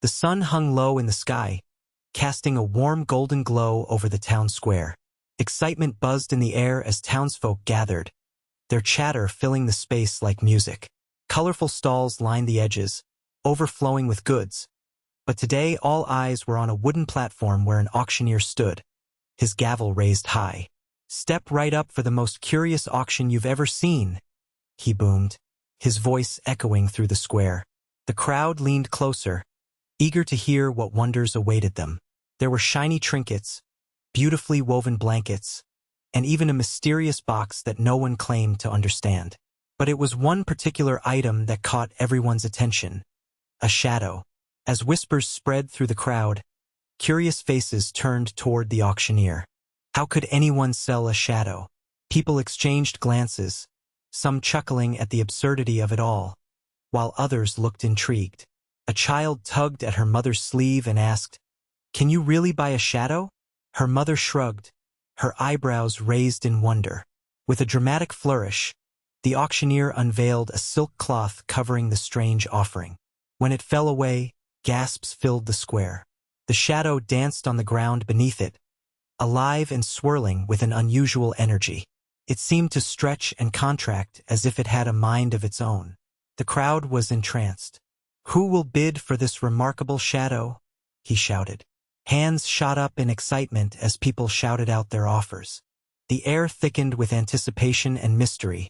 The sun hung low in the sky, casting a warm golden glow over the town square. Excitement buzzed in the air as townsfolk gathered, their chatter filling the space like music. Colorful stalls lined the edges, overflowing with goods. But today all eyes were on a wooden platform where an auctioneer stood, his gavel raised high. "Step right up for the most curious auction you've ever seen," he boomed, his voice echoing through the square. The crowd leaned closer, eager to hear what wonders awaited them. There were shiny trinkets, beautifully woven blankets, and even a mysterious box that no one claimed to understand. But it was one particular item that caught everyone's attention: a shadow. As whispers spread through the crowd, curious faces turned toward the auctioneer. How could anyone sell a shadow? People exchanged glances, some chuckling at the absurdity of it all, while others looked intrigued. A child tugged at her mother's sleeve and asked, "Can you really buy a shadow?" Her mother shrugged, her eyebrows raised in wonder. With a dramatic flourish, the auctioneer unveiled a silk cloth covering the strange offering. When it fell away, gasps filled the square. The shadow danced on the ground beneath it, alive and swirling with an unusual energy. It seemed to stretch and contract as if it had a mind of its own. The crowd was entranced. "Who will bid for this remarkable shadow?" he shouted. Hands shot up in excitement as people shouted out their offers. The air thickened with anticipation and mystery.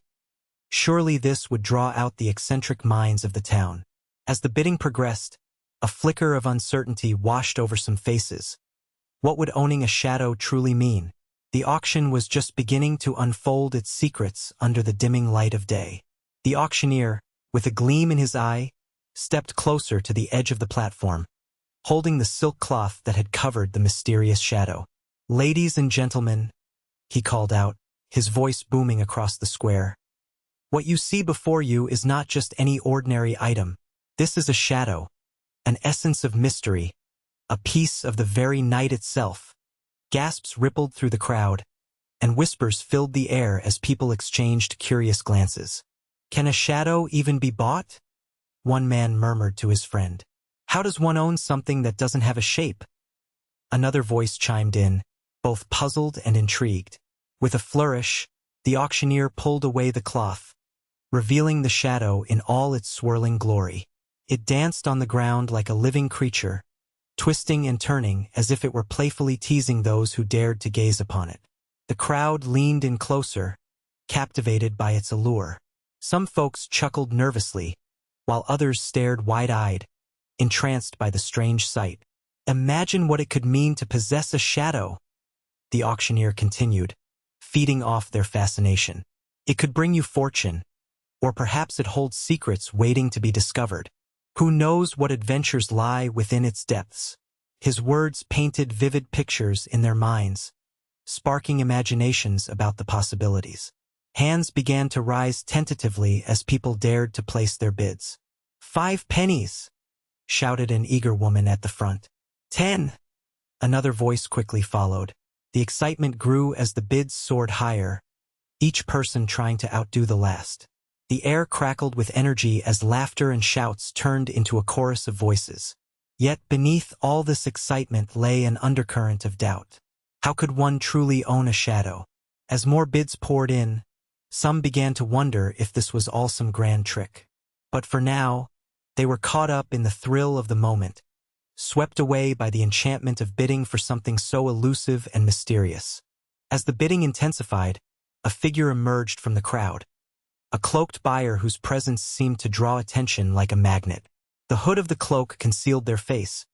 Surely this would draw out the eccentric minds of the town. As the bidding progressed, a flicker of uncertainty washed over some faces. What would owning a shadow truly mean? The auction was just beginning to unfold its secrets under the dimming light of day. The auctioneer, with a gleam in his eye, stepped closer to the edge of the platform, holding the silk cloth that had covered the mysterious shadow. "Ladies and gentlemen," he called out, his voice booming across the square, "what you see before you is not just any ordinary item. This is a shadow, an essence of mystery, a piece of the very night itself." Gasps rippled through the crowd, and whispers filled the air as people exchanged curious glances. "Can a shadow even be bought?" one man murmured to his friend. "How does one own something that doesn't have a shape?" Another voice chimed in, both puzzled and intrigued. With a flourish, the auctioneer pulled away the cloth, revealing the shadow in all its swirling glory. It danced on the ground like a living creature, twisting and turning as if it were playfully teasing those who dared to gaze upon it. The crowd leaned in closer, captivated by its allure. Some folks chuckled nervously, while others stared wide-eyed, entranced by the strange sight. "Imagine what it could mean to possess a shadow," the auctioneer continued, feeding off their fascination. "It could bring you fortune, or perhaps it holds secrets waiting to be discovered. Who knows what adventures lie within its depths?" His words painted vivid pictures in their minds, sparking imaginations about the possibilities. Hands began to rise tentatively as people dared to place their bids. "5 pennies!" shouted an eager woman at the front. 10! Another voice quickly followed. The excitement grew as the bids soared higher, each person trying to outdo the last. The air crackled with energy as laughter and shouts turned into a chorus of voices. Yet beneath all this excitement lay an undercurrent of doubt. How could one truly own a shadow? As more bids poured in, some began to wonder if this was all some grand trick. But for now, they were caught up in the thrill of the moment, swept away by the enchantment of bidding for something so elusive and mysterious. As the bidding intensified, a figure emerged from the crowd. A cloaked buyer whose presence seemed to draw attention like a magnet. The hood of the cloak concealed their face,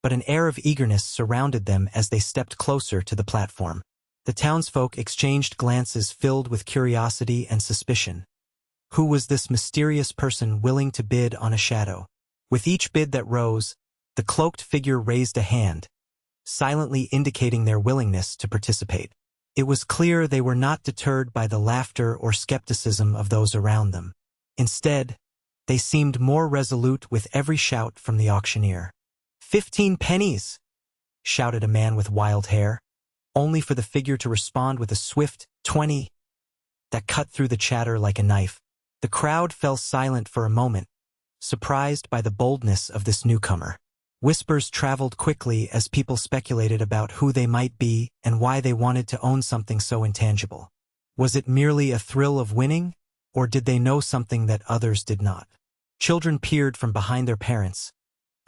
but an air of eagerness surrounded them as they stepped closer to the platform. The townsfolk exchanged glances filled with curiosity and suspicion. Who was this mysterious person willing to bid on a shadow? With each bid that rose, the cloaked figure raised a hand, silently indicating their willingness to participate. It was clear they were not deterred by the laughter or skepticism of those around them. Instead, they seemed more resolute with every shout from the auctioneer. 15 pennies! Shouted a man with wild hair, only for the figure to respond with a swift 20 that cut through the chatter like a knife. The crowd fell silent for a moment, surprised by the boldness of this newcomer. Whispers traveled quickly as people speculated about who they might be and why they wanted to own something so intangible. Was it merely a thrill of winning, or did they know something that others did not? Children peered from behind their parents,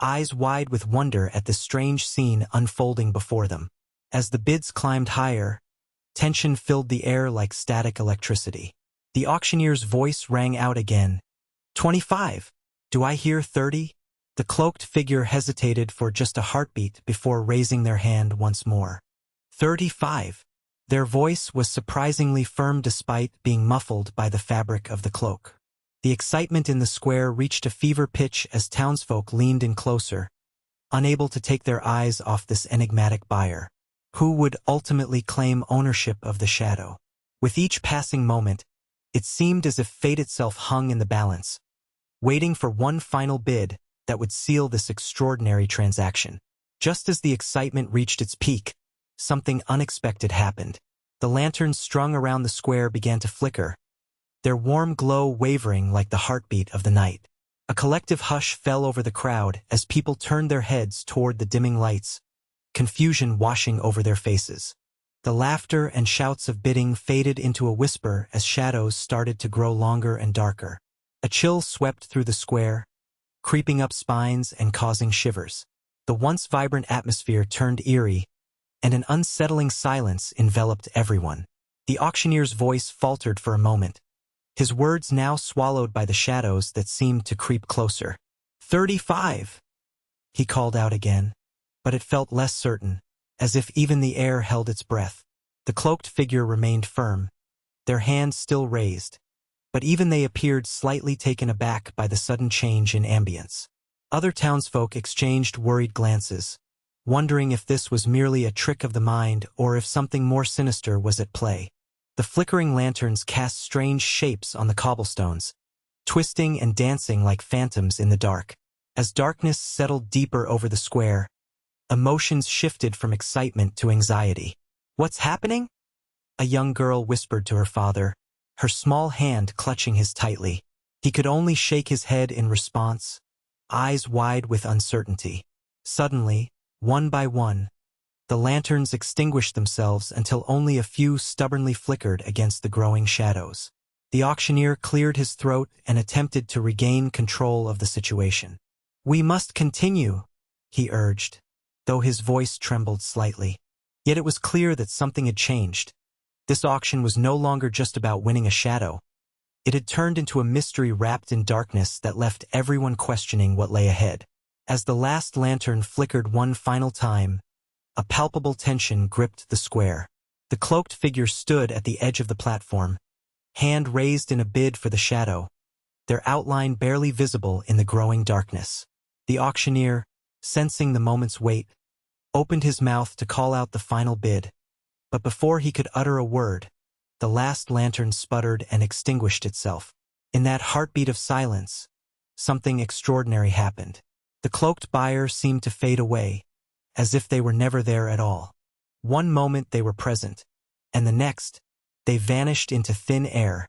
eyes wide with wonder at the strange scene unfolding before them. As the bids climbed higher, tension filled the air like static electricity. The auctioneer's voice rang out again. 25. Do I hear 30? The cloaked figure hesitated for just a heartbeat before raising their hand once more. 35. Their voice was surprisingly firm despite being muffled by the fabric of the cloak. The excitement in the square reached a fever pitch as townsfolk leaned in closer, unable to take their eyes off this enigmatic buyer, who would ultimately claim ownership of the shadow. With each passing moment, it seemed as if fate itself hung in the balance, waiting for one final bid that would seal this extraordinary transaction. Just as the excitement reached its peak, something unexpected happened. The lanterns strung around the square began to flicker, their warm glow wavering like the heartbeat of the night. A collective hush fell over the crowd as people turned their heads toward the dimming lights, confusion washing over their faces. The laughter and shouts of bidding faded into a whisper as shadows started to grow longer and darker. A chill swept through the square, creeping up spines and causing shivers. The once vibrant atmosphere turned eerie, and an unsettling silence enveloped everyone. The auctioneer's voice faltered for a moment, his words now swallowed by the shadows that seemed to creep closer. 35! He called out again, but it felt less certain, as if even the air held its breath. The cloaked figure remained firm, their hands still raised, but even they appeared slightly taken aback by the sudden change in ambience. Other townsfolk exchanged worried glances, wondering if this was merely a trick of the mind or if something more sinister was at play. The flickering lanterns cast strange shapes on the cobblestones, twisting and dancing like phantoms in the dark. As darkness settled deeper over the square, emotions shifted from excitement to anxiety. "What's happening?" a young girl whispered to her father, her small hand clutching his tightly. He could only shake his head in response, eyes wide with uncertainty. Suddenly, one by one, the lanterns extinguished themselves until only a few stubbornly flickered against the growing shadows. The auctioneer cleared his throat and attempted to regain control of the situation. "We must continue," he urged, though his voice trembled slightly. Yet it was clear that something had changed. This auction was no longer just about winning a shadow. It had turned into a mystery wrapped in darkness that left everyone questioning what lay ahead. As the last lantern flickered one final time, a palpable tension gripped the square. The cloaked figure stood at the edge of the platform, hand raised in a bid for the shadow, their outline barely visible in the growing darkness. The auctioneer, sensing the moment's weight, opened his mouth to call out the final bid, but before he could utter a word, the last lantern sputtered and extinguished itself. In that heartbeat of silence, something extraordinary happened. The cloaked buyer seemed to fade away, as if they were never there at all. One moment they were present, and the next, they vanished into thin air,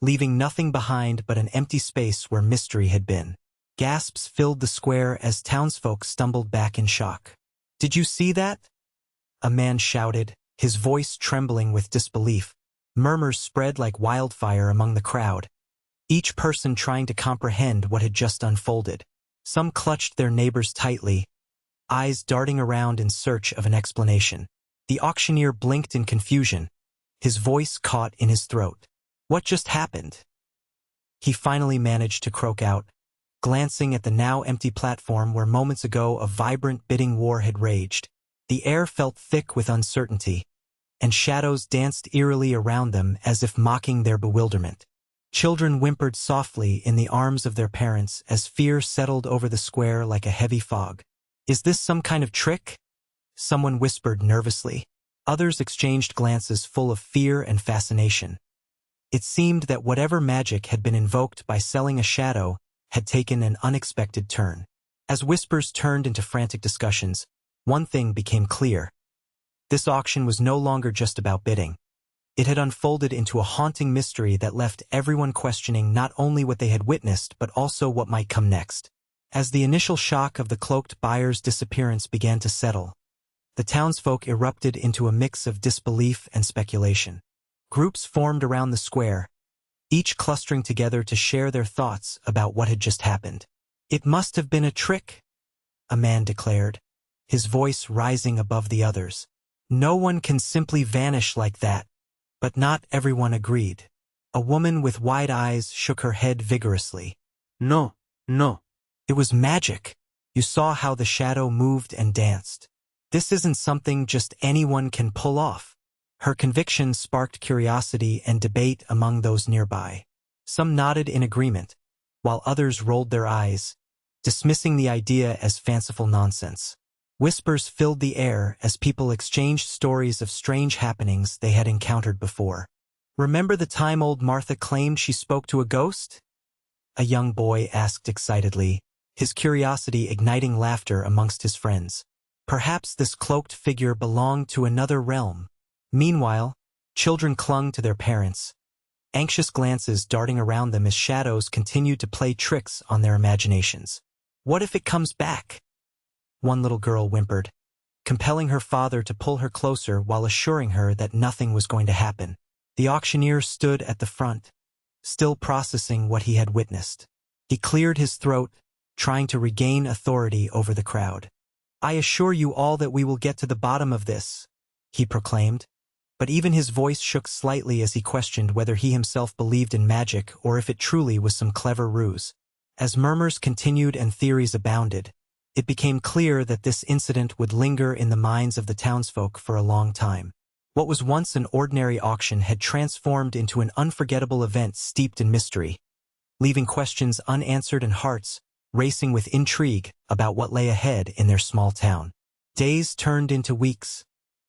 leaving nothing behind but an empty space where mystery had been. Gasps filled the square as townsfolk stumbled back in shock. "Did you see that?" a man shouted, his voice trembling with disbelief. Murmurs spread like wildfire among the crowd, each person trying to comprehend what had just unfolded. Some clutched their neighbors tightly, eyes darting around in search of an explanation. The auctioneer blinked in confusion, his voice caught in his throat. "What just happened?" he finally managed to croak out, glancing at the now empty platform where moments ago a vibrant bidding war had raged. The air felt thick with uncertainty, and shadows danced eerily around them as if mocking their bewilderment. Children whimpered softly in the arms of their parents as fear settled over the square like a heavy fog. "Is this some kind of trick?" someone whispered nervously. Others exchanged glances full of fear and fascination. It seemed that whatever magic had been invoked by selling a shadow had taken an unexpected turn. As whispers turned into frantic discussions, one thing became clear. This auction was no longer just about bidding. It had unfolded into a haunting mystery that left everyone questioning not only what they had witnessed but also what might come next. As the initial shock of the cloaked buyer's disappearance began to settle, the townsfolk erupted into a mix of disbelief and speculation. Groups formed around the square, each clustering together to share their thoughts about what had just happened. "It must have been a trick," a man declared, his voice rising above the others. "No one can simply vanish like that." But not everyone agreed. A woman with wide eyes shook her head vigorously. "No, no. It was magic. You saw how the shadow moved and danced. This isn't something just anyone can pull off." Her conviction sparked curiosity and debate among those nearby. Some nodded in agreement, while others rolled their eyes, dismissing the idea as fanciful nonsense. Whispers filled the air as people exchanged stories of strange happenings they had encountered before. "Remember the time old Martha claimed she spoke to a ghost?" a young boy asked excitedly, his curiosity igniting laughter amongst his friends. Perhaps this cloaked figure belonged to another realm. Meanwhile, children clung to their parents, anxious glances darting around them as shadows continued to play tricks on their imaginations. "What if it comes back?" one little girl whimpered, compelling her father to pull her closer while assuring her that nothing was going to happen. The auctioneer stood at the front, still processing what he had witnessed. He cleared his throat, trying to regain authority over the crowd. "I assure you all that we will get to the bottom of this," he proclaimed. But even his voice shook slightly as he questioned whether he himself believed in magic or if it truly was some clever ruse. As murmurs continued and theories abounded, it became clear that this incident would linger in the minds of the townsfolk for a long time. What was once an ordinary auction had transformed into an unforgettable event steeped in mystery, leaving questions unanswered and hearts racing with intrigue about what lay ahead in their small town. Days turned into weeks,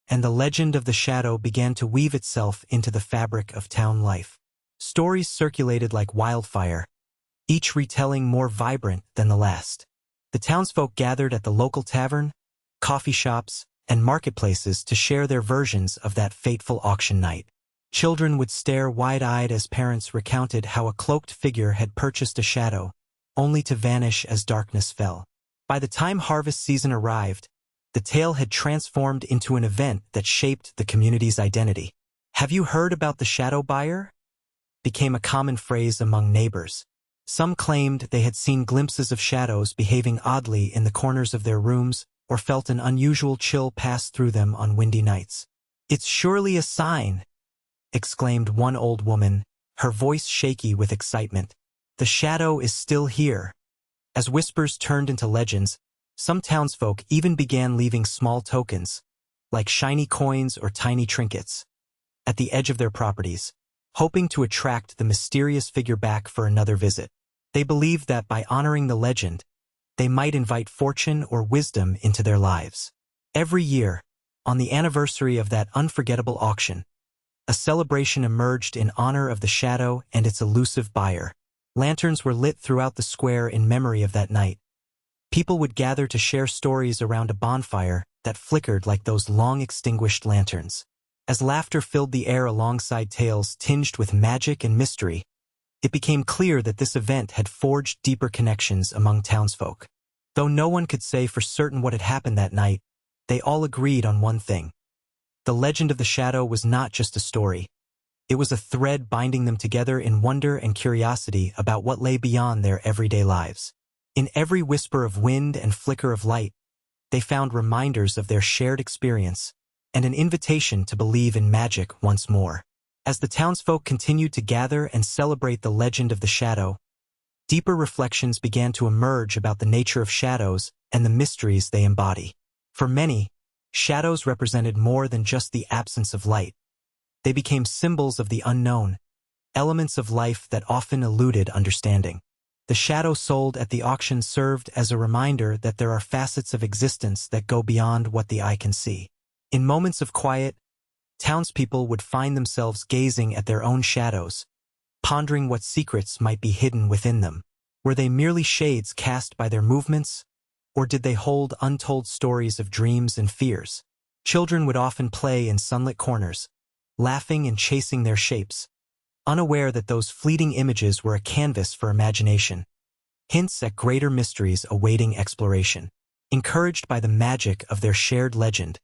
and the legend of the shadow began to weave itself into the fabric of town life. Stories circulated like wildfire, each retelling more vibrant than the last. The townsfolk gathered at the local tavern, coffee shops, and marketplaces to share their versions of that fateful auction night. Children would stare wide-eyed as parents recounted how a cloaked figure had purchased a shadow, only to vanish as darkness fell. By the time harvest season arrived, the tale had transformed into an event that shaped the community's identity. "Have you heard about the shadow buyer?" became a common phrase among neighbors. Some claimed they had seen glimpses of shadows behaving oddly in the corners of their rooms or felt an unusual chill pass through them on windy nights. "It's surely a sign," exclaimed one old woman, her voice shaky with excitement. "The shadow is still here." As whispers turned into legends, some townsfolk even began leaving small tokens, like shiny coins or tiny trinkets, at the edge of their properties, hoping to attract the mysterious figure back for another visit. They believed that by honoring the legend, they might invite fortune or wisdom into their lives. Every year, on the anniversary of that unforgettable auction, a celebration emerged in honor of the shadow and its elusive buyer. Lanterns were lit throughout the square in memory of that night. People would gather to share stories around a bonfire that flickered like those long-extinguished lanterns. As laughter filled the air alongside tales tinged with magic and mystery, it became clear that this event had forged deeper connections among townsfolk. Though no one could say for certain what had happened that night, they all agreed on one thing. The legend of the shadow was not just a story. It was a thread binding them together in wonder and curiosity about what lay beyond their everyday lives. In every whisper of wind and flicker of light, they found reminders of their shared experience and an invitation to believe in magic once more. As the townsfolk continued to gather and celebrate the legend of the shadow, deeper reflections began to emerge about the nature of shadows and the mysteries they embody. For many, shadows represented more than just the absence of light. They became symbols of the unknown, elements of life that often eluded understanding. The shadow sold at the auction served as a reminder that there are facets of existence that go beyond what the eye can see. In moments of quiet, townspeople would find themselves gazing at their own shadows, pondering what secrets might be hidden within them. Were they merely shades cast by their movements, or did they hold untold stories of dreams and fears? Children would often play in sunlit corners, laughing and chasing their shapes, unaware that those fleeting images were a canvas for imagination. hints at greater mysteries awaiting exploration. Encouraged by the magic of their shared legend,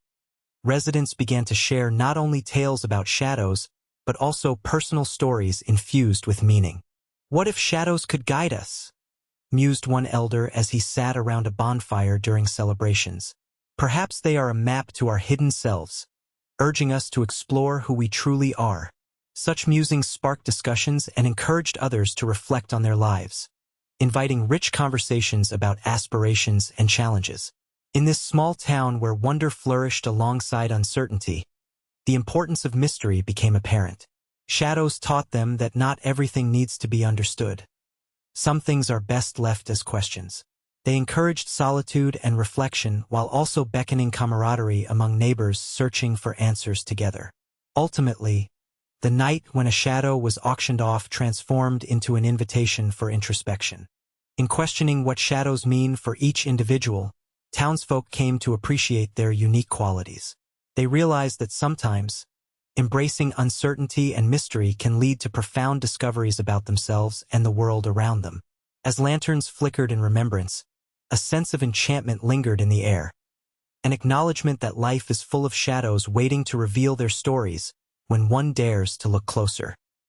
residents began to share not only tales about shadows, but also personal stories infused with meaning. "What if shadows could guide us?" mused one elder as he sat around a bonfire during celebrations. "Perhaps they are a map to our hidden selves, urging us to explore who we truly are." Such musings sparked discussions and encouraged others to reflect on their lives, inviting rich conversations about aspirations and challenges. In this small town where wonder flourished alongside uncertainty, the importance of mystery became apparent. Shadows taught them that not everything needs to be understood. Some things are best left as questions. They encouraged solitude and reflection while also beckoning camaraderie among neighbors searching for answers together. Ultimately, the night when a shadow was auctioned off transformed into an invitation for introspection. In questioning what shadows mean for each individual, townsfolk came to appreciate their unique qualities. They realized that sometimes, embracing uncertainty and mystery can lead to profound discoveries about themselves and the world around them. As lanterns flickered in remembrance, a sense of enchantment lingered in the air, an acknowledgement that life is full of shadows waiting to reveal their stories when one dares to look closer.